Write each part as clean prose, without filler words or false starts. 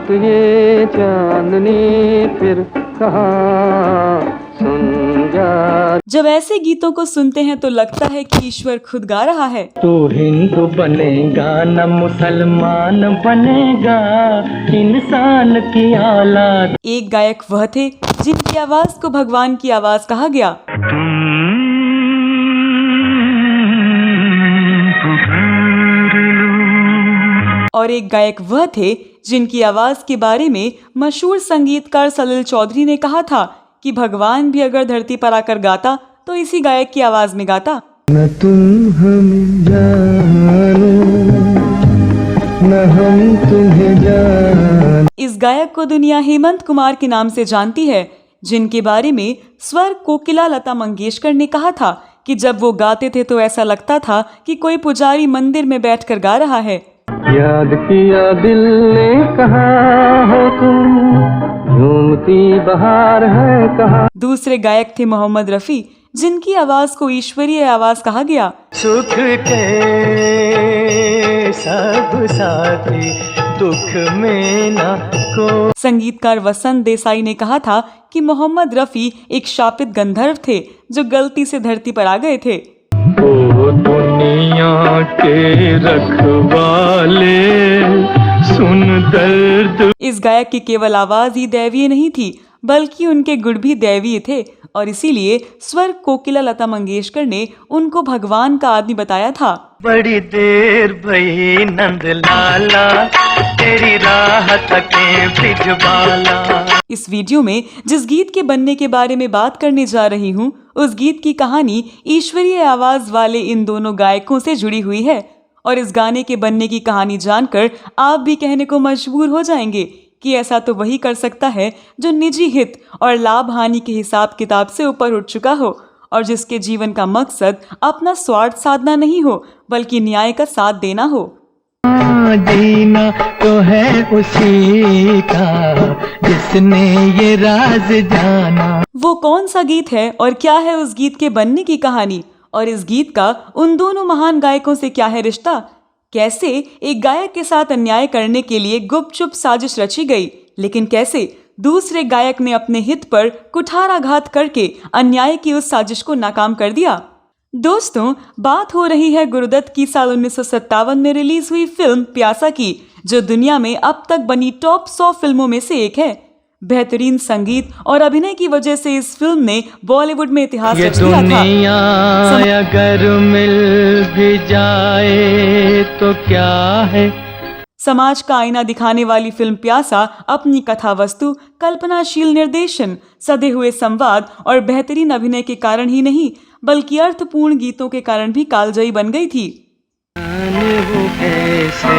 रात ये चांदनी फिर कहाँ सुन जा। जब ऐसे गीतों को सुनते हैं तो लगता है कि ईश्वर खुद गा रहा है। तू हिंदू बनेगा न मुसलमान बनेगा, इंसान की औलाद। एक गायक वह थे जिनकी आवाज को भगवान की आवाज कहा गया। और एक गायक वह थे जिनकी आवाज के बारे में मशहूर संगीतकार सलिल चौधरी ने कहा था कि भगवान भी अगर धरती पर आकर गाता तो इसी गायक की आवाज में गाता। न तुम हमें जानो न हम तुम्हें जान। इस गायक को दुनिया हेमंत कुमार के नाम से जानती है, जिनके बारे में स्वर कोकिला लता मंगेशकर ने कहा था कि जब वो गाते थे तो ऐसा लगता था कि कोई पुजारी मंदिर में बैठकर गा रहा है। याद किया दिल ने कहा हो तुम, झूमती बहार है कहा। दूसरे गायक थे मोहम्मद रफी, जिनकी आवाज को ईश्वरीय आवाज कहा गया। सुख के सब साथी दुख में ना को। संगीतकार वसंत देसाई ने कहा था कि मोहम्मद रफी एक शापित गंधर्व थे जो गलती से धरती पर आ गए थे। ओ दुनिया के रखवाले सुन दर्द। इस गायक की केवल आवाज ही दैवीय नहीं थी बल्कि उनके गुण भी दैवीय थे और इसीलिए स्वर कोकिला लता मंगेशकर ने उनको भगवान का आदमी बताया था। बड़ी देर भई नंद लाला, तेरी राह तके भिजवाला। इस वीडियो में जिस गीत के बनने के बारे में बात करने जा रही हूँ, उस गीत की कहानी ईश्वरीय आवाज वाले इन दोनों गायकों से जुड़ी हुई है और इस गाने के बनने की कहानी जानकर आप भी कहने को मजबूर हो जाएंगे कि ऐसा तो वही कर सकता है जो निजी हित और लाभ हानि के हिसाब किताब से ऊपर उठ चुका हो और जिसके जीवन का मकसद अपना स्वार्थ साधना नहीं हो बल्कि न्याय का साथ देना हो। जीना तो है उसी का जिसने ये राज जाना। वो कौन सा गीत है और क्या है उस गीत के बनने की कहानी और इस गीत का उन दोनों महान गायकों से क्या है रिश्ता? कैसे एक गायक के साथ अन्याय करने के लिए गुपचुप साजिश रची गई, लेकिन कैसे दूसरे गायक ने अपने हित पर कुठाराघात करके अन्याय की उस साजिश को नाकाम कर दिया। दोस्तों, बात हो रही है गुरुदत्त की साल 1957 में रिलीज हुई फिल्म प्यासा की, जो दुनिया में अब तक बनी टॉप 100 फिल्मों में से एक है। बेहतरीन संगीत और अभिनय की वजह से इस फिल्म ने बॉलीवुड में इतिहास रच दिया था। अगर मिल भी जाए तो क्या है। समाज का आईना दिखाने वाली फिल्म प्यासा अपनी कथा वस्तु, कल्पनाशील निर्देशन, सधे हुए संवाद और बेहतरीन अभिनय के कारण ही नहीं बल्कि अर्थपूर्ण गीतों के कारण भी कालजयी बन गई थी। वो ऐसे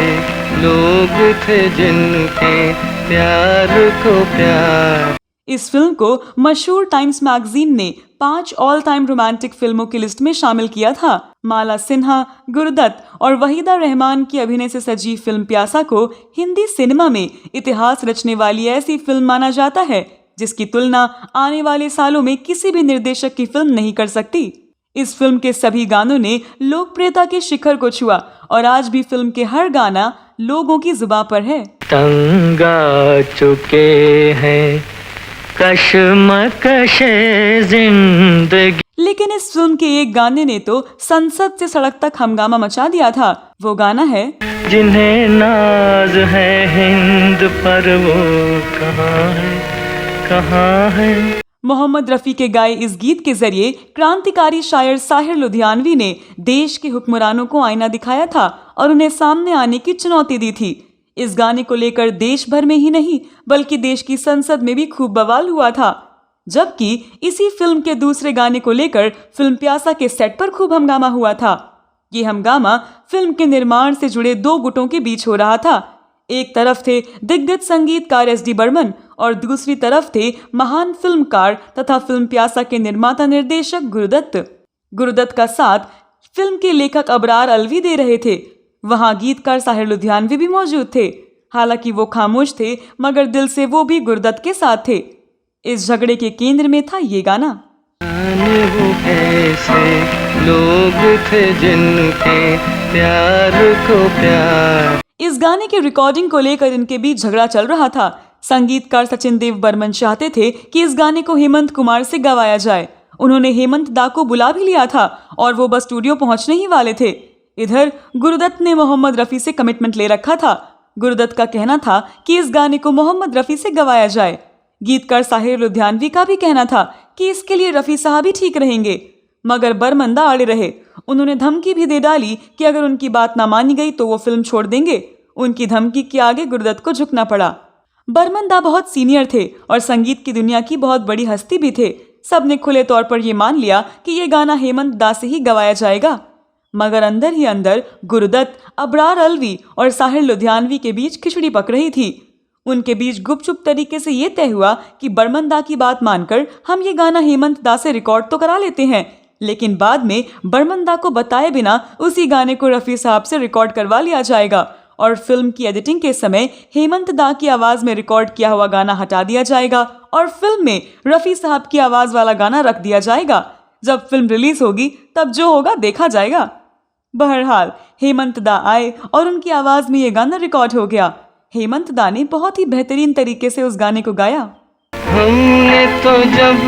लोग थे जिनके प्यार को प्यार। इस फिल्म को मशहूर टाइम्स मैगजीन ने 5 ऑल टाइम रोमांटिक फिल्मों की लिस्ट में शामिल किया था। माला सिन्हा, गुरुदत्त और वहीदा रहमान की अभिनय से सजी फिल्म प्यासा को हिंदी सिनेमा में इतिहास रचने वाली ऐसी फिल्म माना जाता है जिसकी तुलना आने वाले सालों में किसी भी निर्देशक की फिल्म नहीं कर सकती। इस फिल्म के सभी गानों ने लोकप्रियता के शिखर को छुआ और आज भी फिल्म के हर गाना लोगों की जुबान पर है। तंग आ चुके हैं कशमकशे जिंदगी। लेकिन इस फिल्म के एक गाने ने तो संसद से सड़क तक हंगामा मचा दिया था। वो गाना है जिन्हें नाज है हिंद पर, वो कहाँ है। मोहम्मद रफी के गाए इस गीत के जरिए क्रांतिकारी शायर साहिर लुधियानवी ने देश के हुक्मरानों को आईना दिखाया था और उन्हें सामने आने की चुनौती दी थी। इस गाने को लेकर देश भर में ही नहीं बल्कि देश की संसद में भी खूब बवाल हुआ था, जबकि इसी फिल्म के दूसरे गाने को लेकर फिल्म प्यासा के सेट पर खूब हंगामा हुआ था। ये हंगामा फिल्म के निर्माण से जुड़े 2 गुटों के बीच हो रहा था। एक तरफ थे दिग्गज संगीतकार SD बर्मन और दूसरी तरफ थे महान फिल्मकार तथा फिल्म प्यासा के निर्माता निर्देशक गुरुदत्त। गुरुदत्त का साथ फिल्म के लेखक अबरार अलवी दे रहे थे। वहां गीतकार साहिर लुधियानवी भी मौजूद थे। हालांकि वो खामोश थे मगर दिल से वो भी गुरुदत्त के साथ थे। इस झगड़े के केंद्र में था ये गाना। वो ऐसे लोग थे जिनके प्यार को प्यार। इस गाने की रिकॉर्डिंग को लेकर इनके बीच झगड़ा चल रहा था। संगीतकार सचिन देव बर्मन चाहते थे कि इस गाने को हेमंत कुमार से गवाया जाए। उन्होंने हेमंत दा को बुला भी लिया था और वो बस स्टूडियो पहुंचने ही वाले थे। इधर गुरुदत्त ने मोहम्मद रफ़ी से कमिटमेंट ले रखा था। गुरुदत्त का कहना था कि इस गाने को मोहम्मद रफ़ी से गवाया जाए। गीतकार साहिर लुधियानवी का भी कहना था कि इसके लिए रफ़ी साहब ही ठीक रहेंगे, मगर बर्मन दा अड़े रहे। उन्होंने धमकी भी दे डाली कि अगर उनकी बात ना मानी गई तो वो फिल्म छोड़ देंगे। उनकी धमकी के आगे गुरुदत्त को झुकना पड़ा। बर्मन दा बहुत सीनियर थे और संगीत की दुनिया की बहुत बड़ी हस्ती भी थे। सबने खुले तौर पर यह मान लिया कि ये गाना हेमंत दा से ही गवाया जाएगा, मगर अंदर ही अंदर गुरुदत्त, अबरार अलवी और साहिर लुधियानवी के बीच खिचड़ी पक रही थी। उनके बीच गुपचुप तरीके से ये तय हुआ कि बर्मन दा की बात मानकर हम ये गाना हेमंत दा से रिकॉर्ड तो करा लेते हैं, लेकिन बाद में बर्मन दा को बताए बिना उसी गाने को रफ़ी साहब से रिकॉर्ड करवा लिया जाएगा और फिल्म की एडिटिंग के समय हेमंत दा की आवाज में रिकॉर्ड किया हुआ गाना हटा दिया जाएगा और फिल्म में रफ़ी साहब की आवाज वाला गाना रख दिया जाएगा। जब फिल्म रिलीज होगी तब जो होगा देखा जाएगा। बहरहाल हेमंत दा आए और उनकी आवाज में ये गाना रिकॉर्ड हो गया। हेमंत दा ने बहुत ही बेहतरीन तरीके से उस गाने को गाया। हमने तो जब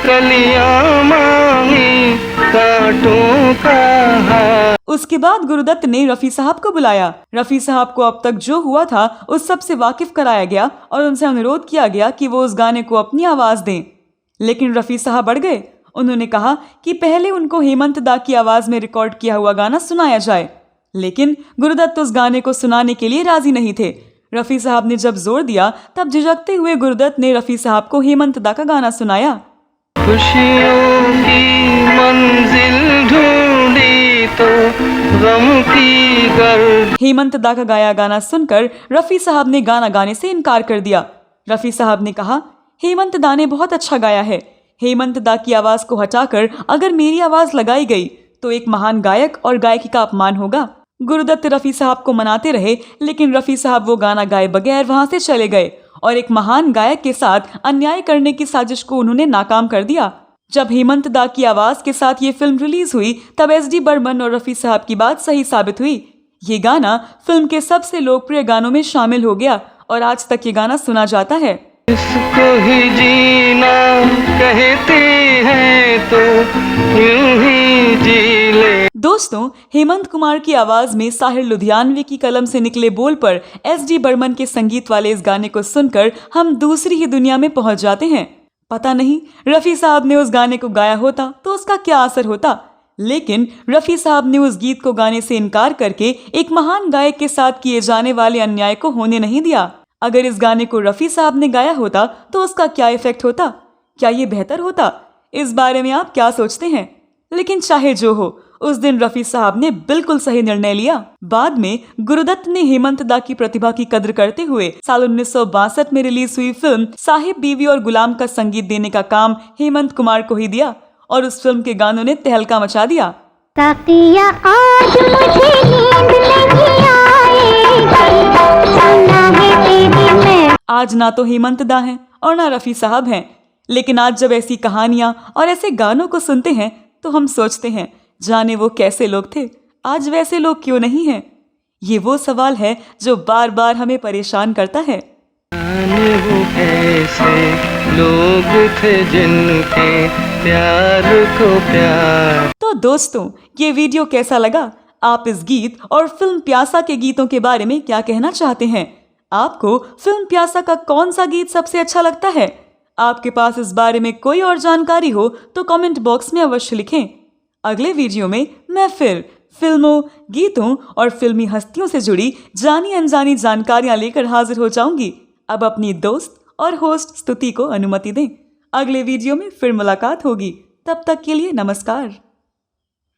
कलियां मांगी कांटों का हार। उसके बाद गुरुदत्त ने रफ़ी साहब को बुलाया। रफ़ी साहब को अब तक जो हुआ था उस सब से वाकिफ कराया गया और उनसे अनुरोध किया गया कि वो उस गाने को अपनी आवाज दें, लेकिन रफ़ी साहब अड़ गए। उन्होंने कहा कि पहले उनको हेमंत दा की आवाज में रिकॉर्ड किया हुआ गाना सुनाया जाए, लेकिन गुरुदत्त उस गाने को सुनाने के लिए राजी नहीं थे। रफ़ी साहब ने जब जोर दिया तब झिझकते हुए गुरुदत्त ने रफ़ी साहब को हेमंत दा का गाना सुनाया। खुशियों की मंजिल ढूंढी तो गम की गर्द। हेमंत दा का गाया गाना सुनकर रफ़ी साहब ने गाना गाने से इनकार कर दिया। रफ़ी साहब ने कहा, हेमंत दा ने बहुत अच्छा गाया है। हेमंत दा की आवाज को हटाकर अगर मेरी आवाज लगाई गई तो एक महान गायक और गायकी का अपमान होगा। गुरुदत्त रफ़ी साहब को मनाते रहे, लेकिन रफ़ी साहब वो गाना गाए बगैर वहां से चले गए और एक महान गायक के साथ अन्याय करने की साजिश को उन्होंने नाकाम कर दिया। जब हेमंत दा की आवाज के साथ ये फिल्म रिलीज हुई तब एसडी बर्मन और रफ़ी साहब की बात सही साबित हुई। ये गाना फिल्म के सबसे लोकप्रिय गानों में शामिल हो गया और आज तक ये गाना सुना जाता है। इसको ही जीना कहते हैं तो यूं ही जी ले। दोस्तों, हेमंत कुमार की आवाज में साहिर लुधियानवी की कलम से निकले बोल पर एसडी बर्मन के संगीत वाले इस गाने को सुनकर हम दूसरी ही दुनिया में पहुंच जाते हैं। पता नहीं रफ़ी साहब ने उस गाने को गाया होता तो उसका क्या असर होता, लेकिन रफ़ी साहब ने उस गीत को गाने से इनकार करके एक महान गायक के साथ किए जाने वाले अन्याय को होने नहीं दिया। अगर इस गाने को रफ़ी साहब ने गाया होता तो उसका क्या इफेक्ट होता? क्या ये बेहतर होता? इस बारे में आप क्या सोचते हैं? लेकिन चाहे जो हो, उस दिन रफ़ी साहब ने बिल्कुल सही निर्णय लिया। बाद में गुरुदत्त ने हेमंत दा की प्रतिभा की कद्र करते हुए साल 1962 में रिलीज हुई फिल्म साहिब बीवी और गुलाम का संगीत देने का काम हेमंत कुमार को ही दिया और उस फिल्म के गानों ने तहलका मचा दिया। ताकिया आज मुझे नींद नहीं आएगी। आज ना तो हेमंत दा हैं और ना रफ़ी साहब हैं, लेकिन आज जब ऐसी कहानियां और ऐसे गानों को सुनते हैं तो हम सोचते हैं, जाने वो कैसे लोग थे, आज वैसे लोग क्यों नहीं हैं? ये वो सवाल है जो बार बार हमें परेशान करता है। वो ऐसे लोग थे जिनके प्यार को प्यार। तो दोस्तों, ये वीडियो कैसा लगा? आप इस गीत और फिल्म प्यासा के गीतों के बारे में क्या कहना चाहते हैं? आपको फिल्म प्यासा का कौन सा गीत सबसे अच्छा लगता है? आपके पास इस बारे में कोई और जानकारी हो तो कमेंट बॉक्स में अवश्य लिखें। अगले वीडियो में मैं फिर फिल्मों, गीतों और फिल्मी हस्तियों से जुड़ी जानी अनजानी जानकारियां लेकर हाजिर हो जाऊंगी। अब अपनी दोस्त और होस्ट स्तुति को अनुमति दें। अगले वीडियो में फिर मुलाकात होगी। तब तक के लिए नमस्कार।